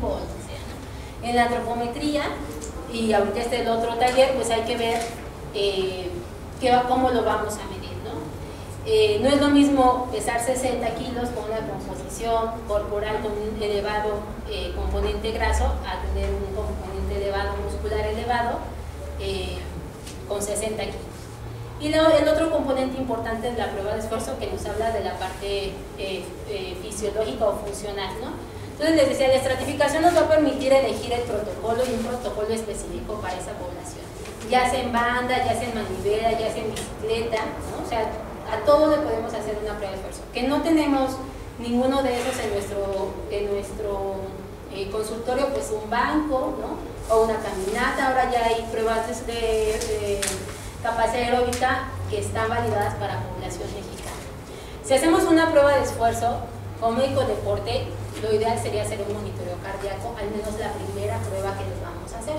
deportivo o lo que sea, ¿no? En la antropometría, y ahorita el otro taller, pues hay que ver cómo lo vamos a medir, ¿no? No es lo mismo pesar 60 kilos con una composición corporal con un elevado componente graso a tener un componente elevado muscular elevado con 60 kilos. Y el otro componente importante es la prueba de esfuerzo, que nos habla de la parte fisiológica o funcional, ¿no? Entonces les decía, la estratificación nos va a permitir elegir el protocolo y un protocolo específico para esa población, ya sea en banda, ya sea en manivela, ya sea en bicicleta, ¿no? O sea, a todo le podemos hacer una prueba de esfuerzo. Que no tenemos ninguno de esos en nuestro consultorio, pues un banco, ¿no? O una caminata. Ahora ya hay pruebas de capacidad aeróbica que están validadas para población mexicana. Si hacemos una prueba de esfuerzo como médico deporte, lo ideal sería hacer un monitoreo cardíaco, al menos la primera prueba que les vamos a hacer.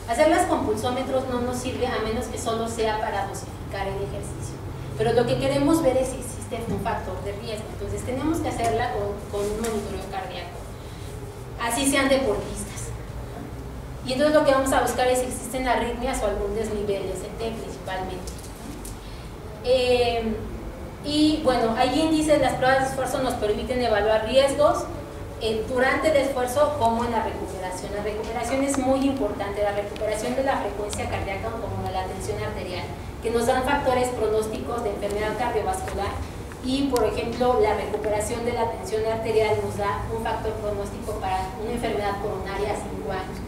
Hacerlas con pulsómetros no nos sirve a menos que solo sea para dosificar el ejercicio. Pero lo que queremos ver es si existe un factor de riesgo. Entonces tenemos que hacerla con un monitoreo cardíaco, así sean deportistas. Y entonces lo que vamos a buscar es si existen arritmias o algún desnivel, ST principalmente. Y bueno, hay índices, las pruebas de esfuerzo nos permiten evaluar riesgos durante el esfuerzo como en la recuperación. La recuperación es muy importante, la recuperación de la frecuencia cardíaca como de la tensión arterial, que nos dan factores pronósticos de enfermedad cardiovascular, y por ejemplo la recuperación de la tensión arterial nos da un factor pronóstico para una enfermedad coronaria a 5 años.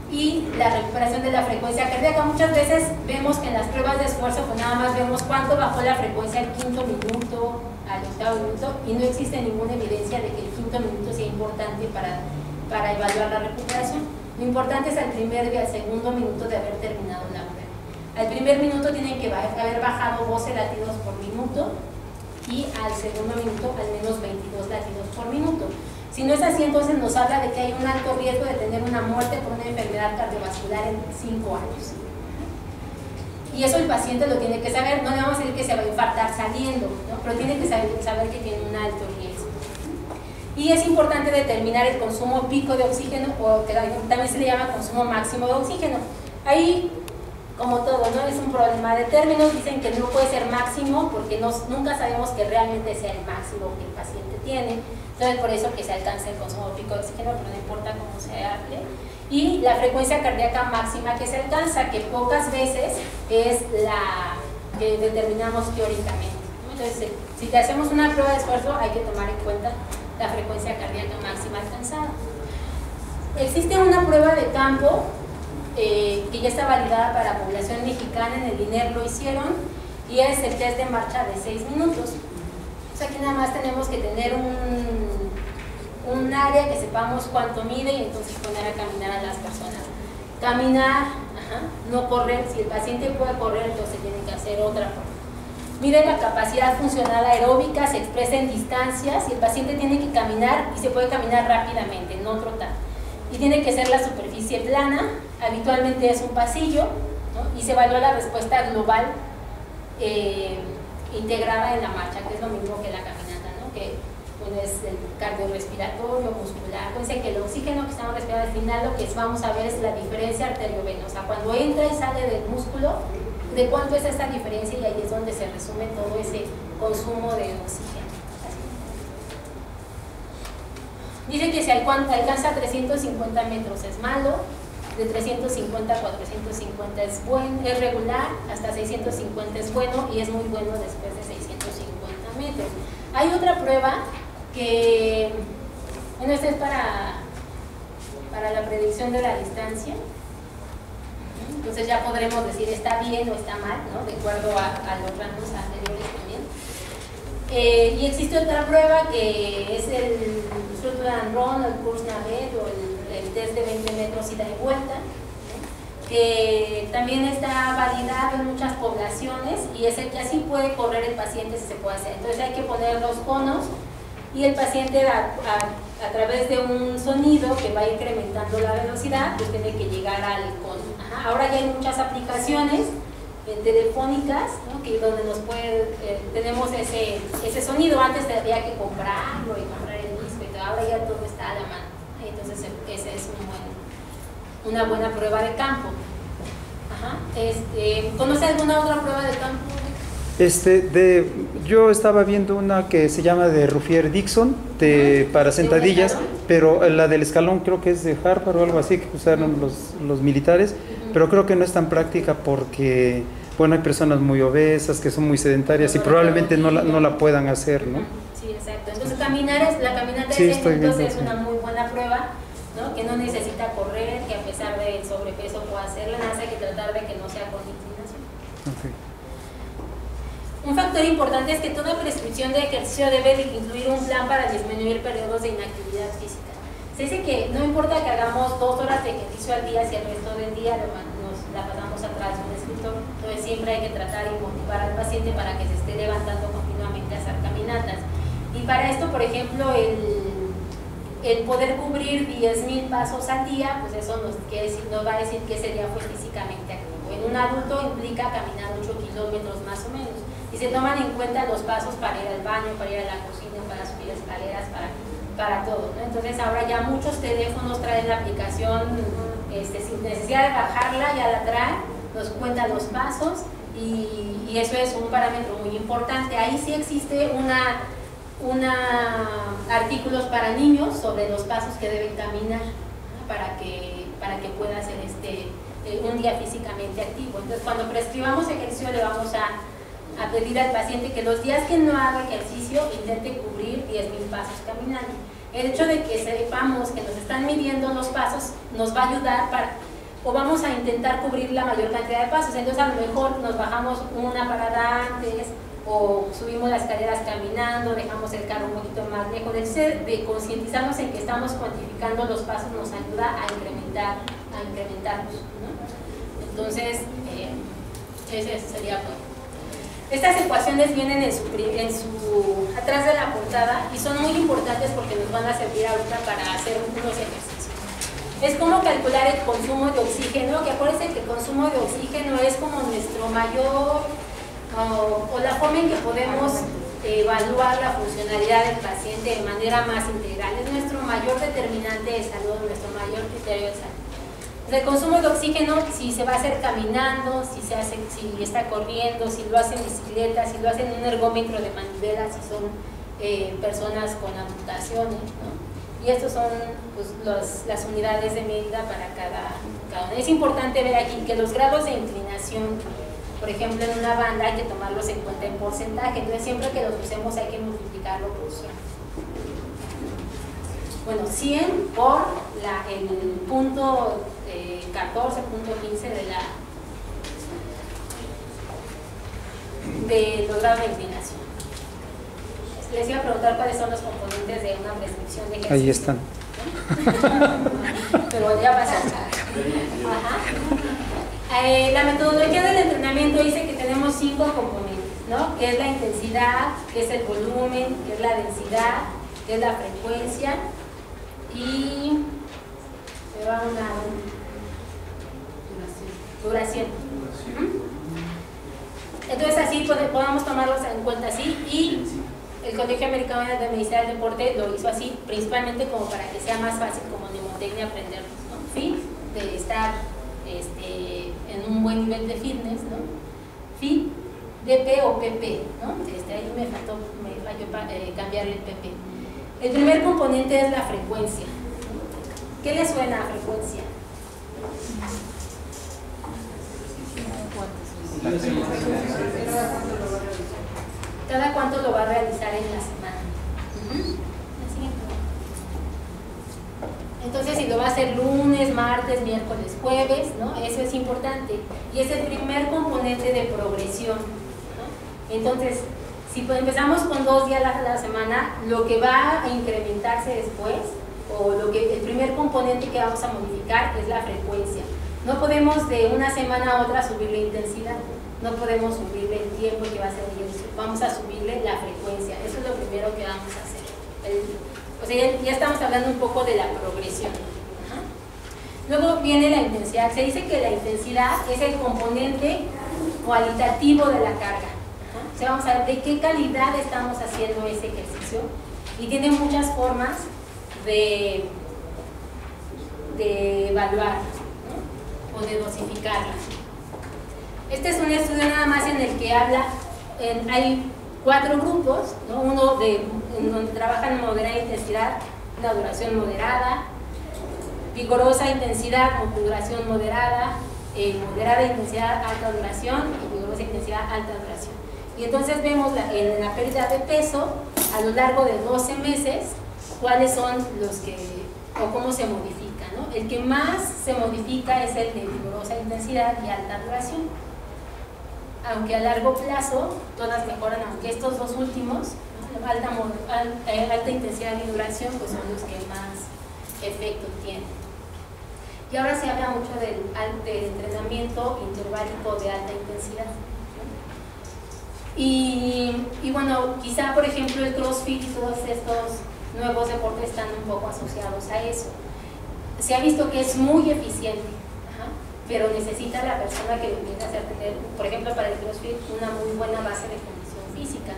Y la recuperación de la frecuencia cardíaca, muchas veces vemos que en las pruebas de esfuerzo pues nada más vemos cuánto bajó la frecuencia al 5.º minuto, al 8.º minuto, y no existe ninguna evidencia de que el 5.º minuto sea importante para evaluar la recuperación. Lo importante es al primer y al 2.º minuto de haber terminado la prueba. Al primer minuto tienen que haber bajado 12 latidos por minuto, y al 2.º minuto al menos 22 latidos por minuto. Si no es así, entonces nos habla de que hay un alto riesgo de tener una muerte por una enfermedad cardiovascular en 5 años. Y eso el paciente lo tiene que saber. No le vamos a decir que se va a infartar saliendo, ¿no? Pero tiene que saber que tiene un alto riesgo. Y es importante determinar el consumo pico de oxígeno, o que también se le llama consumo máximo de oxígeno. Ahí, como todo, ¿no? Es un problema de términos. Dicen que no puede ser máximo porque nunca sabemos que realmente sea el máximo que el paciente tiene. Entonces, por eso que se alcanza el consumo pico de oxígeno, pero no importa cómo se hable. Y la frecuencia cardíaca máxima que se alcanza, que pocas veces es la que determinamos teóricamente. Entonces, si te hacemos una prueba de esfuerzo, hay que tomar en cuenta la frecuencia cardíaca máxima alcanzada. Existe una prueba de campo que ya está validada para población mexicana. En el INER lo hicieron, y es el test de marcha de 6 minutos. O sea, aquí nada más tenemos que tener un área que sepamos cuánto mide, y entonces poner a caminar a las personas. Caminar, no correr. Si el paciente puede correr, entonces tiene que hacer otra forma. Mide la capacidad funcional aeróbica, se expresa en distancias, y el paciente tiene que caminar, y se puede caminar rápidamente, no trotar. Y tiene que ser la superficie plana, habitualmente es un pasillo, ¿no? Y se evalúa la respuesta global integrada en la marcha, que es lo mismo que la caminata, ¿no? Que bueno, es el cardiorrespiratorio, muscular. Acuérdense que el oxígeno que estamos respirando al final, lo que vamos a ver es la diferencia arteriovenosa. Cuando entra y sale del músculo, de cuánto es esta diferencia, y ahí es donde se resume todo ese consumo de oxígeno. Dice que si alcanza 350 metros es malo, de 350 a 450 es regular, hasta 650 es bueno, y es muy bueno después de 650 metros. Hay otra prueba que, bueno, esta es para la predicción de la distancia. Entonces ya podremos decir está bien o está mal, ¿no? De acuerdo a los rangos anteriores también. Y existe otra prueba que es el Strut and Run, o el Course-Navet, o el test de 20 metros ida y vuelta, ¿no? Que también está validado en muchas poblaciones, y es el que así puede correr el paciente si se puede hacer. Entonces hay que poner los conos, y el paciente a través de un sonido que va incrementando la velocidad, pues tiene que llegar al cono. Ahora ya hay muchas aplicaciones telefónicas, ¿no? Que donde tenemos ese sonido. Antes había que comprarlo y comprar el disco, y todo. Ahora ya todo está a la mano, y entonces se una buena prueba de campo. Ajá. ¿Conoce alguna otra prueba de campo? Yo estaba viendo una que se llama de Ruffier-Dixon para sentadillas, pero la del escalón creo que es de Harvard o algo así que usaron los militares, pero creo que no es tan práctica porque, bueno, hay personas muy obesas que son muy sedentarias y probablemente no la puedan hacer, ¿no? Sí, exacto. Entonces la caminata sí, de 100 minutos es sí. una muy buena prueba, ¿no? Que no necesita correr, que a pesar del sobrepeso puede hacerla, nada más hay que tratar de que no sea con inclinación. Okay. Un factor importante es que toda prescripción de ejercicio debe de incluir un plan para disminuir periodos de inactividad física. Se dice que no importa que hagamos 2 horas de ejercicio al día si el resto del día nos la pasamos atrás de un escritorio. Entonces siempre hay que tratar y motivar al paciente para que se esté levantando continuamente a hacer caminatas. Y para esto, por ejemplo, el poder cubrir 10,000 pasos al día, pues eso nos va a decir que ese día fue físicamente activo. En un adulto implica caminar 8 kilómetros más o menos. Y se toman en cuenta los pasos para ir al baño, para ir a la cocina, para subir escaleras, para todo, ¿no? Entonces ahora ya muchos teléfonos traen la aplicación sin necesidad de bajarla, ya la traen, nos cuenta los pasos y eso es un parámetro muy importante. Ahí sí existe artículos para niños sobre los pasos que deben caminar, ¿no? para que pueda ser un día físicamente activo. Entonces cuando prescribamos ejercicio le vamos a pedir al paciente que los días que no haga ejercicio intente cubrir 10,000 pasos caminando. El hecho de que sepamos que nos están midiendo los pasos nos va a ayudar o vamos a intentar cubrir la mayor cantidad de pasos. Entonces a lo mejor nos bajamos una parada antes o subimos las escaleras caminando, dejamos el carro un poquito más lejos. De concientizarnos en que estamos cuantificando los pasos nos ayuda a incrementarlos, ¿no? Entonces ese sería bueno. Estas ecuaciones vienen atrás de la portada y son muy importantes porque nos van a servir ahorita para hacer unos ejercicios. Es como calcular el consumo de oxígeno, que acuérdense que el consumo de oxígeno es como nuestro mayor, o la forma en que podemos evaluar la funcionalidad del paciente de manera más integral. Es nuestro mayor determinante de salud, nuestro mayor criterio de salud. El consumo de oxígeno, si se va a hacer caminando, si está corriendo, si lo hace en bicicleta, si lo hace en un ergómetro de manivela, si son personas con amputaciones, ¿no? Y estos son pues, las unidades de medida para cada uno. Es importante ver aquí que los grados de inclinación, por ejemplo en una banda hay que tomarlos en cuenta en porcentaje, entonces siempre que los usemos hay que multiplicarlo por 100. Bueno, 100 por el punto 14.15 de los grados de inclinación. Les iba a preguntar cuáles son los componentes de una prescripción de ejercicio. Ahí están. Pero ya pasa. La metodología del entrenamiento dice que tenemos 5 componentes, ¿no? Que es la intensidad, que es el volumen, que es la densidad, que es la frecuencia y me va una duración. Entonces así podemos tomarlos en cuenta así y el Colegio Americano de Medicina del Deporte lo hizo así principalmente como para que sea más fácil como mnemotecnia aprenderlos, ¿no? Fit, de estar en un buen nivel de fitness, ¿no? Fit, DP o PP, ¿no? Ahí me falló cambiarle el PP. El primer componente es la frecuencia. ¿Qué le suena a frecuencia? ¿Cada cuánto lo va a realizar en la semana? Entonces, si lo va a hacer lunes, martes, miércoles, jueves, ¿no? Eso es importante. Y es el primer componente de progresión, ¿no? Entonces, si empezamos con 2 días a la semana, lo que va a incrementarse después, el primer componente que vamos a modificar es la frecuencia. No podemos de una semana a otra subir la intensidad, no podemos subirle el tiempo que va a ser el ejercicio, vamos a subirle la frecuencia, eso es lo primero que vamos a hacer. Ya estamos hablando un poco de la progresión. Luego viene la intensidad, se dice que la intensidad es el componente cualitativo de la carga. O sea, vamos a ver de qué calidad estamos haciendo ese ejercicio y tiene muchas formas de evaluar, o de dosificarla. Este es un estudio nada más en el que habla, hay 4 grupos, ¿no? Uno en donde trabajan en moderada intensidad, una duración moderada, vigorosa intensidad o duración moderada, moderada intensidad, alta duración y vigorosa intensidad, alta duración. Y entonces vemos en la pérdida de peso a lo largo de 12 meses cuáles son los que, o cómo se modifica, ¿no? El que más se modifica es el de vigorosa intensidad y alta duración. Aunque a largo plazo todas mejoran, aunque estos dos últimos, ¿no? alta intensidad y duración, pues son los que más efecto tienen. Y ahora se habla mucho del entrenamiento interválico de alta intensidad, ¿no? Y bueno, quizá por ejemplo el CrossFit y todos estos nuevos deportes están un poco asociados a eso. Se ha visto que es muy eficiente, pero necesita la persona que lo empiece a hacer tener, por ejemplo para el CrossFit, una muy buena base de condición física.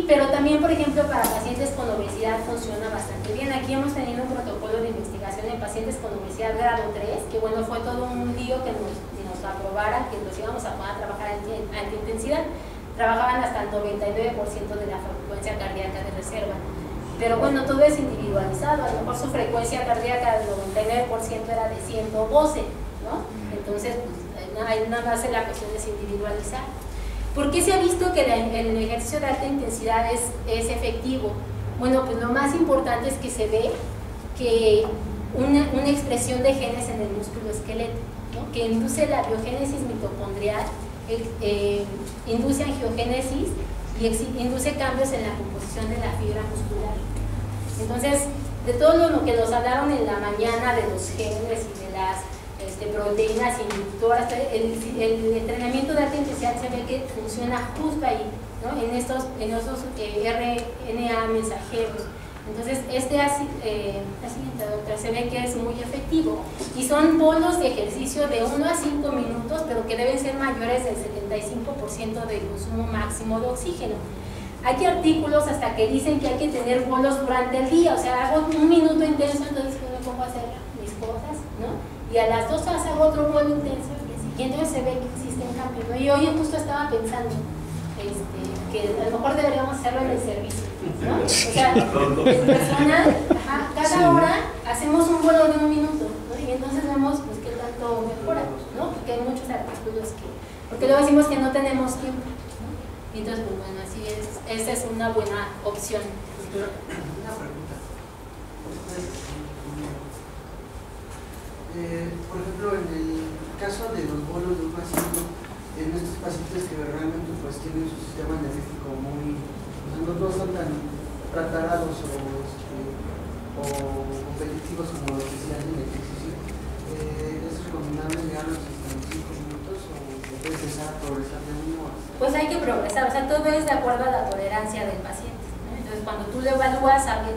Pero también, por ejemplo, para pacientes con obesidad funciona bastante bien. Aquí hemos tenido un protocolo de investigación en pacientes con obesidad grado 3, que bueno, fue todo un lío que nos aprobaran, que los íbamos a poder trabajar a alta intensidad. Trabajaban hasta el 99% de la frecuencia cardíaca de reserva. Pero bueno, todo es individualizado, a lo mejor su frecuencia cardíaca del 99% era de 112, ¿no? Entonces, pues, hay una base, la cuestión es individualizar. ¿Por qué se ha visto que el ejercicio de alta intensidad es efectivo? Bueno, pues lo más importante es que se ve que una expresión de genes en el músculo esqueleto, ¿no? Que induce la biogénesis mitocondrial, induce angiogénesis y induce cambios en la composición de la fibra muscular. Entonces, de todo lo que nos hablaron en la mañana de los genes y de las proteínas inhibitoras, el entrenamiento de alta intensidad se ve que funciona justo ahí, ¿no? en esos RNA mensajeros. Entonces, se ve que es muy efectivo y son bonos de ejercicio de 1 a 5 minutos, pero que deben ser mayores del 75% del consumo máximo de oxígeno. Hay artículos hasta que dicen que hay que tener bonos durante el día, o sea, hago un minuto intenso, entonces me pongo a hacer mis cosas, ¿no? Y a las 2 horas hago otro bono intenso y entonces se ve que existe un cambio, ¿no? Y hoy justo estaba pensando que a lo mejor deberíamos hacerlo en el servicio, ¿no? O sea, el personal, cada hora hacemos un bono de 1 minuto, ¿no? Y entonces vemos pues qué tanto mejora, ¿no? Porque hay muchos artículos porque luego decimos que no tenemos tiempo, ¿no? Y entonces, pues bueno, así es, esa es una buena opción. Una pregunta. Por ejemplo, en el caso de los bolos de un paciente, en estos pacientes que realmente pues tienen su sistema energético muy, no son tan tratados o competitivos como los que se hacen en el ejercicio, ¿es recomendable llegar a los 65 minutos o puedes empezar a progresar de 1 a...? Pues hay que progresar, o sea, todo es de acuerdo a la tolerancia del paciente, ¿no? Entonces cuando tú lo evalúas, sabes,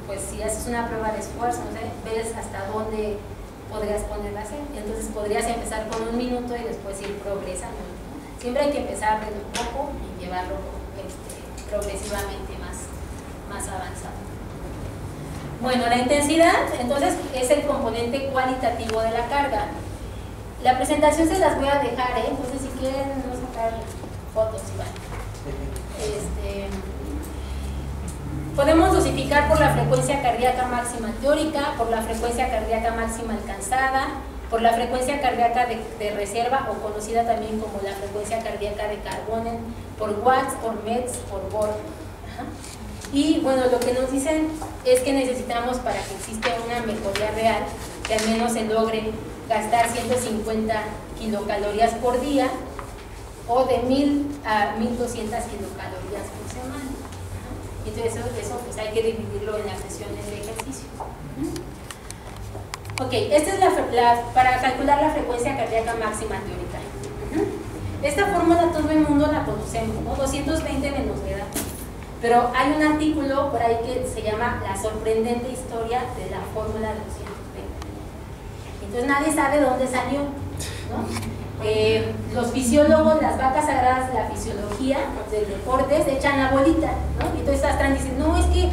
pues si haces una prueba de esfuerzo, ¿no? Ves hasta dónde podrías ponerla a hacer. Entonces podrías empezar con 1 minuto y después ir progresando, ¿no? Siempre hay que empezar de un poco y llevarlo progresivamente más avanzado. Bueno, la intensidad, entonces, es el componente cualitativo de la carga. La presentación se las voy a dejar, entonces si quieren no sacar fotos, Iván. Podemos dosificar por la frecuencia cardíaca máxima teórica, por la frecuencia cardíaca máxima alcanzada, por la frecuencia cardíaca de reserva o conocida también como la frecuencia cardíaca de Carbonen, por watts, por Metz, por Borg. Y bueno, lo que nos dicen es que necesitamos para que exista una mejoría real, que al menos se logre gastar 150 kilocalorías por día o de 1000 a 1200 kilocalorías por semana. Entonces eso pues hay que dividirlo en las sesiones de ejercicio. Ok, esta es para calcular la frecuencia cardíaca máxima teórica. Esta fórmula todo el mundo la conocemos, ¿no? 220 menos la edad. Pero hay un artículo por ahí que se llama La sorprendente historia de la fórmula de 220. Entonces nadie sabe dónde salió, ¿no? Los fisiólogos, las vacas sagradas de la fisiología del deporte se echan la bolita, ¿no? Y entonces están diciendo, no, es que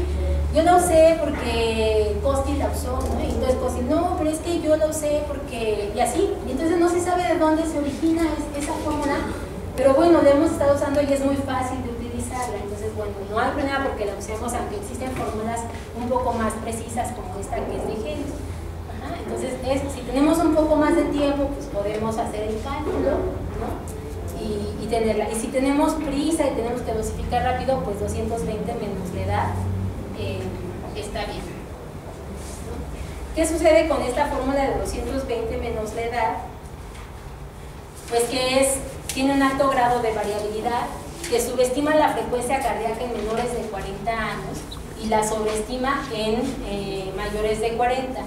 yo lo usé porque Costi la usó, ¿no? Y entonces Costi, no, pero es que yo lo usé porque, y así, y entonces no se sabe de dónde se origina esa fórmula, pero bueno, la hemos estado usando y es muy fácil de utilizarla, entonces bueno, no hay problema porque la usemos, aunque existen fórmulas un poco más precisas como esta que es de Genius. Entonces, si tenemos un poco más de tiempo, pues podemos hacer el cálculo, ¿no? Y tenerla. Y si tenemos prisa y tenemos que dosificar rápido, pues 220 menos la edad está bien, ¿no? ¿Qué sucede con esta fórmula de 220 menos la edad? Pues que tiene un alto grado de variabilidad, que subestima la frecuencia cardíaca en menores de 40 años y la sobreestima en mayores de 40.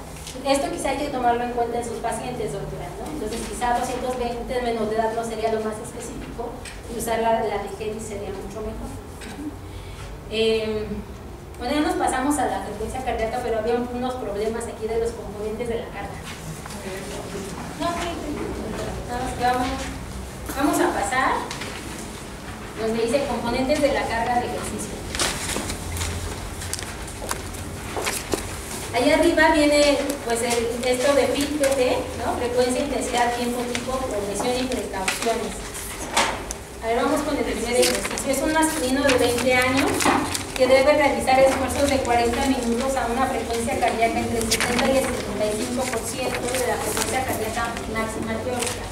Esto quizá hay que tomarlo en cuenta en sus pacientes, doctora, ¿no? Entonces quizá 220 menos de edad no sería lo más específico y usar la de Genius sería mucho mejor. Bueno, ya nos pasamos a la frecuencia cardíaca, pero había unos problemas aquí de los componentes de la carga. No, vamos a pasar donde dice componentes de la carga de ejercicio. Allá arriba viene pues esto de FIT-PT, ¿no? Frecuencia, intensidad, tiempo, tipo, progresión y precauciones. A ver, vamos con el primer ejercicio. Es un masculino de 20 años que debe realizar esfuerzos de 40 minutos a una frecuencia cardíaca entre el 70 y el 75% de la frecuencia cardíaca máxima teórica.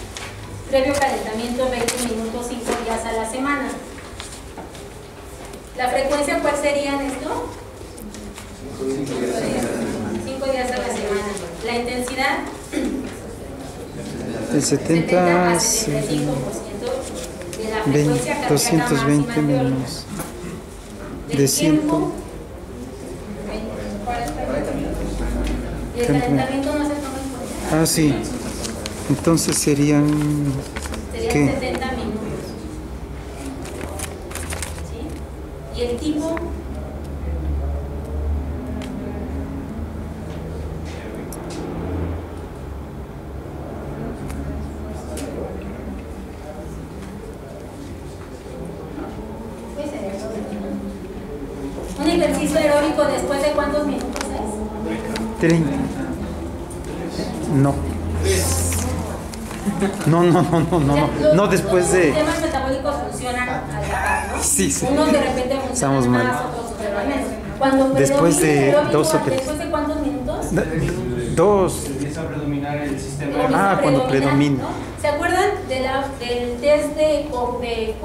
Previo calentamiento 20 minutos 5 días a la semana. ¿La frecuencia cuál sería en esto? 5 días a la semana. La intensidad el 70 a 75% de la frecuencia cardíaca 220 máxima menos teórica. de 100. Y el calentamiento no se toma en cuenta. Ah, sí. Entonces serían ¿qué? 70 minutos. ¿Sí? Y el tipo un ejercicio aeróbico después de ¿cuántos minutos es? 30. No. No, después de... Los sistemas metabólicos funcionan a la par, ¿no? Sí. Unos de repente Estamos funcionan mal. más, otros funcionan menos. Cuando Después de aeróbico, 2 o 3. ¿después de cuántos minutos? 2. Empieza a predominar el sistema. Cuando predomina. ¿No? ¿Se acuerdan del test de Cooper?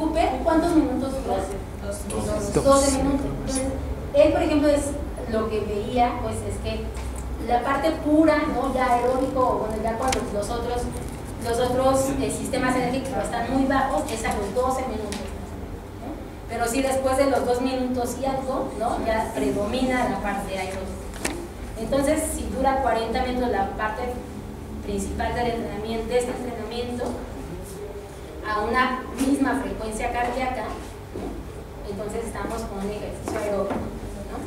¿Cuántos minutos duró? 12 minutos. Entonces, él, por ejemplo, es lo que veía, pues es que la parte pura, ¿no? Ya aeróbico, bueno, ya cuando los otros sistemas energéticos están muy bajos, es a los 12 minutos. ¿No? Pero sí, después de los 2 minutos y algo, ¿no? Ya predomina la parte aeróbica. Entonces, si dura 40 minutos la parte principal del entrenamiento, de este entrenamiento, a una misma frecuencia cardíaca, ¿no? Entonces estamos con un ejercicio aeróbico, ¿no?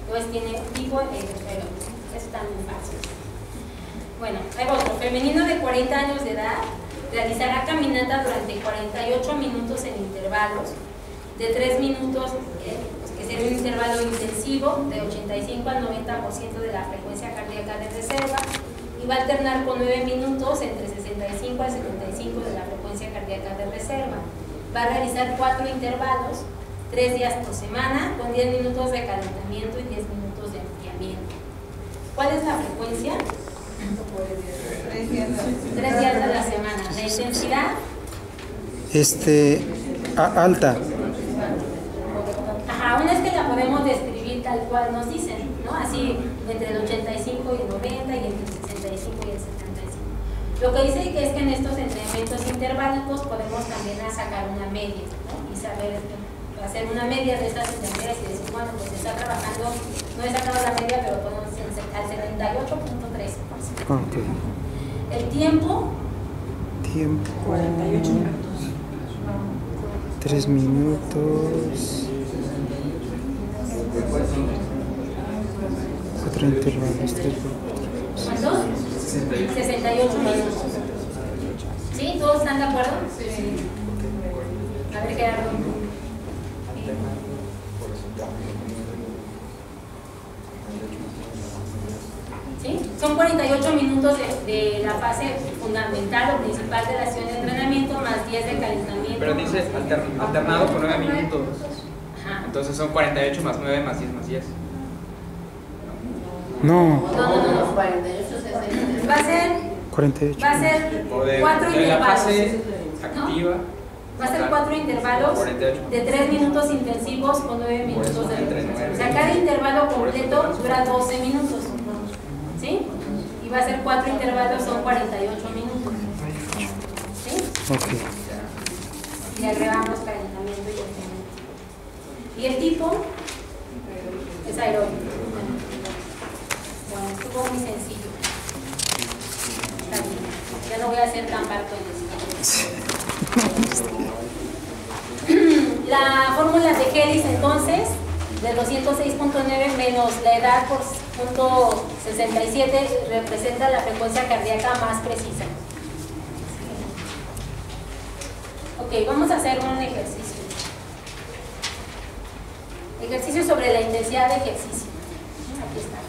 Entonces tiene tipo de ejercicio aeróbico. Eso está muy fácil. Bueno, hay otro. Femenino de 40 años de edad realizará caminata durante 48 minutos en intervalos de 3 minutos, que sería un intervalo intensivo de 85 al 90% de la frecuencia cardíaca de reserva, y va a alternar con 9 minutos entre 65 al 75 de la frecuencia cardíaca de reserva. Va a realizar 4 intervalos, 3 días por semana, con 10 minutos de calentamiento y 10 minutos de enfriamiento. ¿Cuál es la frecuencia? 3 días a la semana. ¿La intensidad? Alta. Ajá, una es que la podemos describir tal cual nos dicen, ¿no? Así, entre el 85 y el 90 y entre el 65 y el 75. Lo que dice es que en estos entrenamientos interválicos podemos también sacar una media, ¿no? Y saber hacer una media de estas intensidades y decir, bueno, pues está trabajando, no he sacado la media, pero podemos ir al 78.3%. Okay. El tiempo. 48 minutos. 3 minutos. 4 intervalos. 3 ¿Cuántos? 68 minutos. ¿Sí? ¿Todos están de acuerdo? Sí. A ver, Gerardo. Son 48 minutos de la fase fundamental o principal de la sesión de entrenamiento más 10 de calentamiento. Pero dice alternado por 9 minutos. Ajá. Entonces son 48 más 9 más 10 más 10. No, No. Va a ser 48. Va a ser O de 4 la intervalos. fase ¿no? activa. Va a ser 4 intervalos 48. de 3 minutos intensivos con 9 minutos de entre reposo. 9. O sea, cada intervalo completo dura 12 minutos. ¿Sí? Y va a ser 4 intervalos, son 48 minutos. ¿Sí? Ok. Y le agregamos calentamiento y enfriamiento. Y el tipo es aeróbico. Bueno, estuvo muy sencillo. Está bien. Ya no voy a hacer tan barco en esto. La fórmula de Hellis entonces, de 206.9 menos la edad por punto 67 representa la frecuencia cardíaca más precisa. Ok, vamos a hacer un ejercicio. Ejercicio sobre la intensidad de ejercicio. Aquí está.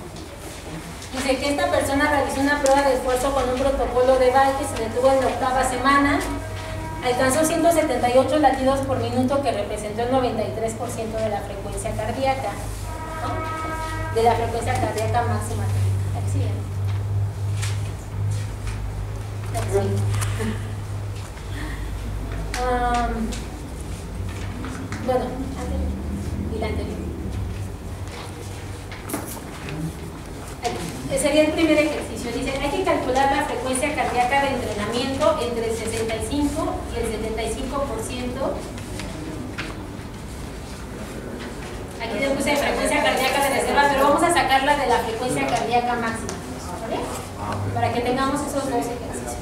Dice que esta persona realizó una prueba de esfuerzo con un protocolo de Ball que se detuvo en la 8ª semana. Alcanzó 178 latidos por minuto, que representó el 93% de la frecuencia cardíaca, ¿no? De la frecuencia cardíaca máxima. Aquí. Bueno, y la anterior. Sería el primer ejercicio. Dice, hay que calcular la frecuencia cardíaca de entrenamiento entre el 65 y el 75%. Aquí le puse frecuencia cardíaca de reserva, pero vamos a sacarla de la frecuencia cardíaca máxima, ¿vale? Para que tengamos esos dos ejercicios.